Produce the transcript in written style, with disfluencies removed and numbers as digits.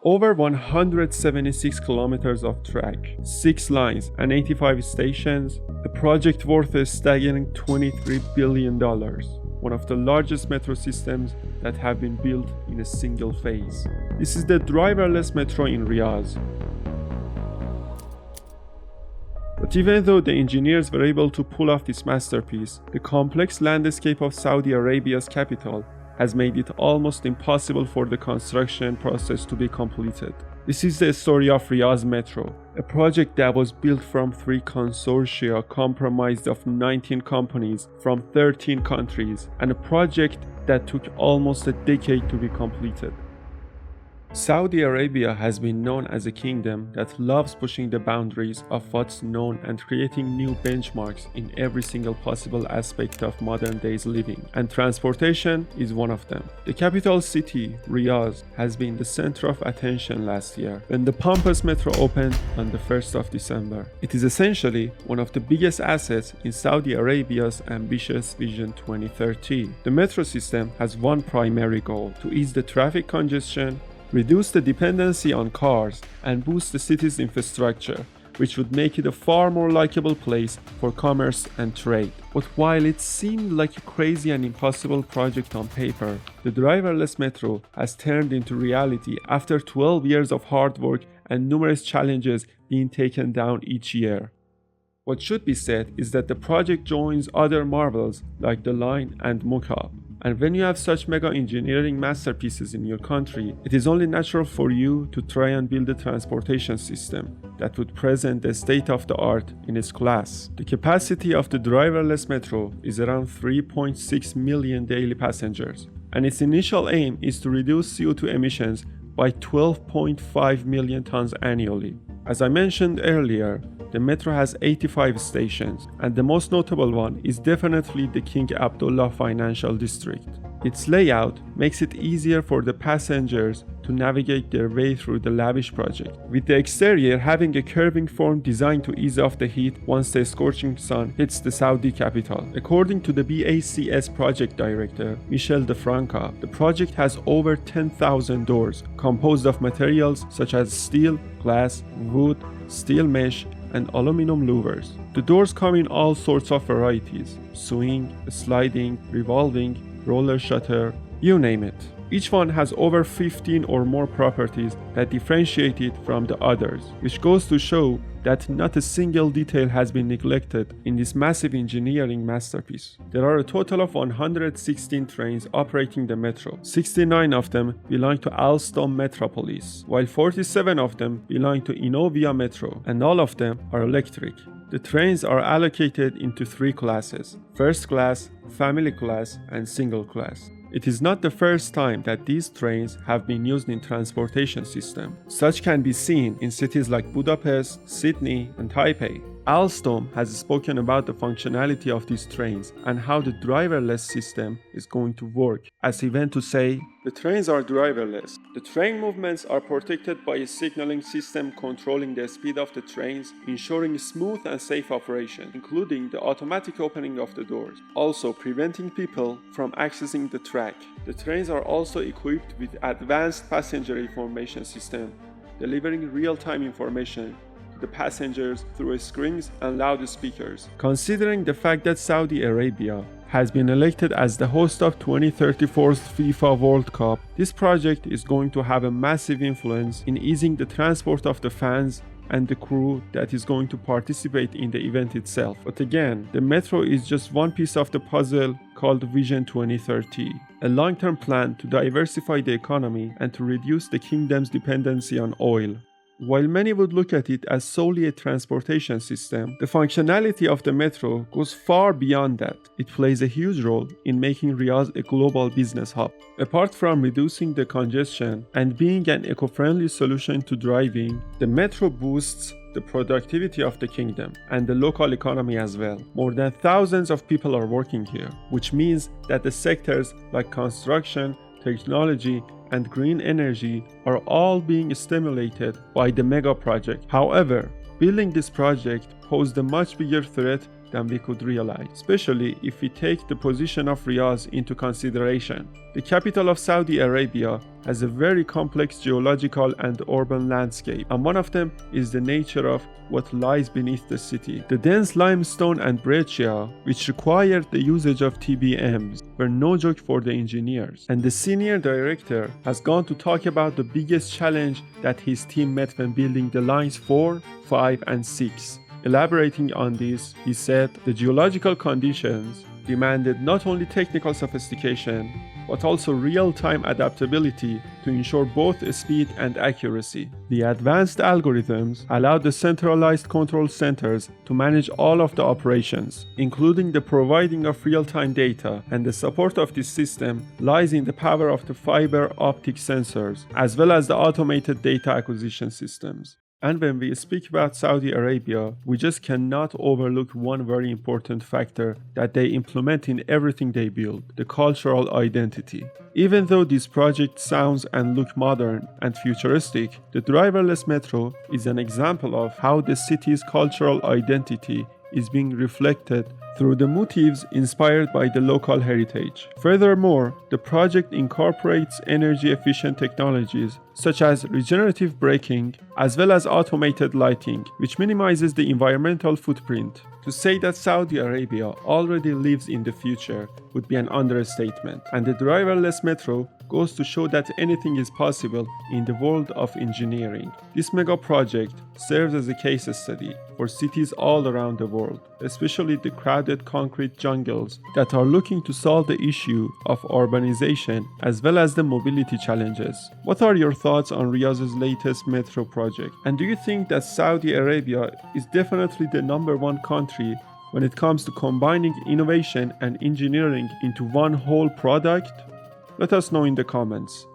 Over 176 kilometers of track, 6 lines, and 85 stations, the project worth a staggering $23 billion, one of the largest metro systems that have been built in a single phase. This is the driverless metro in Riyadh. But even though the engineers were able to pull off this masterpiece, the complex landscape of Saudi Arabia's capital has made it almost impossible for the construction process to be completed. This is the story of Riyadh Metro, a project that was built from 3 consortia comprised of 19 companies from 13 countries, and a project that took almost a decade to be completed. Saudi Arabia has been known as a kingdom that loves pushing the boundaries of what's known and creating new benchmarks in every single possible aspect of modern day's living, and transportation is one of them. The capital city, Riyadh, has been the center of attention last year when the pompous metro opened on the 1st of December. It is essentially one of the biggest assets in Saudi Arabia's ambitious Vision 2030. The metro system has one primary goal: to ease the traffic congestion, reduce the dependency on cars, and boost the city's infrastructure, which would make it a far more likable place for commerce and trade. But while it seemed like a crazy and impossible project on paper, the driverless metro has turned into reality after 12 years of hard work and numerous challenges being taken down each year. What should be said is that the project joins other marvels like the line and Mukab. And when you have such mega engineering masterpieces in your country, it is only natural for you to try and build a transportation system that would present the state of the art in its class. The capacity of the driverless metro is around 3.6 million daily passengers, and its initial aim is to reduce CO2 emissions by 12.5 million tons annually. As I mentioned earlier, the metro has 85 stations, and the most notable one is definitely the King Abdullah Financial District. Its layout makes it easier for the passengers to navigate their way through the lavish project, with the exterior having a curving form designed to ease off the heat once the scorching sun hits the Saudi capital. According to the BACS project director, Michel De Franca, the project has over 10,000 doors, composed of materials such as steel, glass, wood, steel mesh, and aluminum louvers. The doors come in all sorts of varieties: swing, sliding, revolving, roller shutter, you name it. Each one has over 15 or more properties that differentiate it from the others, which goes to show that not a single detail has been neglected in this massive engineering masterpiece. There are a total of 116 trains operating the metro. 69 of them belong to Alstom Metropolis, while 47 of them belong to Innovia Metro, and all of them are electric. The trains are allocated into 3 classes: first class, family class, and single class. It is not the first time that these trains have been used in transportation system. Such can be seen in cities like Budapest, Sydney, and Taipei. Alstom has spoken about the functionality of these trains and how the driverless system is going to work, as he went to say, "The trains are driverless. The train movements are protected by a signaling system controlling the speed of the trains, ensuring smooth and safe operation, including the automatic opening of the doors, also preventing people from accessing the track. The trains are also equipped with advanced passenger information system, delivering real-time information the passengers through screens and loudspeakers." Considering the fact that Saudi Arabia has been elected as the host of 2034's FIFA World Cup, this project is going to have a massive influence in easing the transport of the fans and the crew that is going to participate in the event itself. But again, the metro is just one piece of the puzzle called Vision 2030, a long-term plan to diversify the economy and to reduce the kingdom's dependency on oil. While many would look at it as solely a transportation system, the functionality of the metro goes far beyond that. It plays a huge role in making Riyadh a global business hub. Apart from reducing the congestion and being an eco-friendly solution to driving, the metro boosts the productivity of the kingdom and the local economy as well. More than thousands of people are working here, which means that the sectors like construction, technology, and green energy are all being stimulated by the mega project. However, building this project posed a much bigger threat than we could realize, especially if we take the position of Riyadh into consideration. The capital of Saudi Arabia has a very complex geological and urban landscape, and one of them is the nature of what lies beneath the city. The dense limestone and breccia, which required the usage of TBMs, were no joke for the engineers. And the senior director has gone to talk about the biggest challenge that his team met when building the lines 4, 5, and 6. Elaborating on this, he said the geological conditions demanded not only technical sophistication, but also real-time adaptability to ensure both speed and accuracy. The advanced algorithms allowed the centralized control centers to manage all of the operations, including the providing of real-time data, and the support of this system lies in the power of the fiber optic sensors, as well as the automated data acquisition systems. And when we speak about Saudi Arabia, we just cannot overlook one very important factor that they implement in everything they build: the cultural identity. Even though this project sounds and look modern and futuristic, the driverless metro is an example of how the city's cultural identity is being reflected through the motifs inspired by the local heritage. Furthermore, the project incorporates energy-efficient technologies such as regenerative braking as well as automated lighting, which minimizes the environmental footprint. To say that Saudi Arabia already lives in the future would be an understatement, and the driverless metro goes to show that anything is possible in the world of engineering. This mega project serves as a case study for cities all around the world, especially the crowded concrete jungles that are looking to solve the issue of urbanization as well as the mobility challenges. What are your thoughts on Riyadh's latest metro project? And do you think that Saudi Arabia is definitely the #1 country when it comes to combining innovation and engineering into one whole product? Let us know in the comments.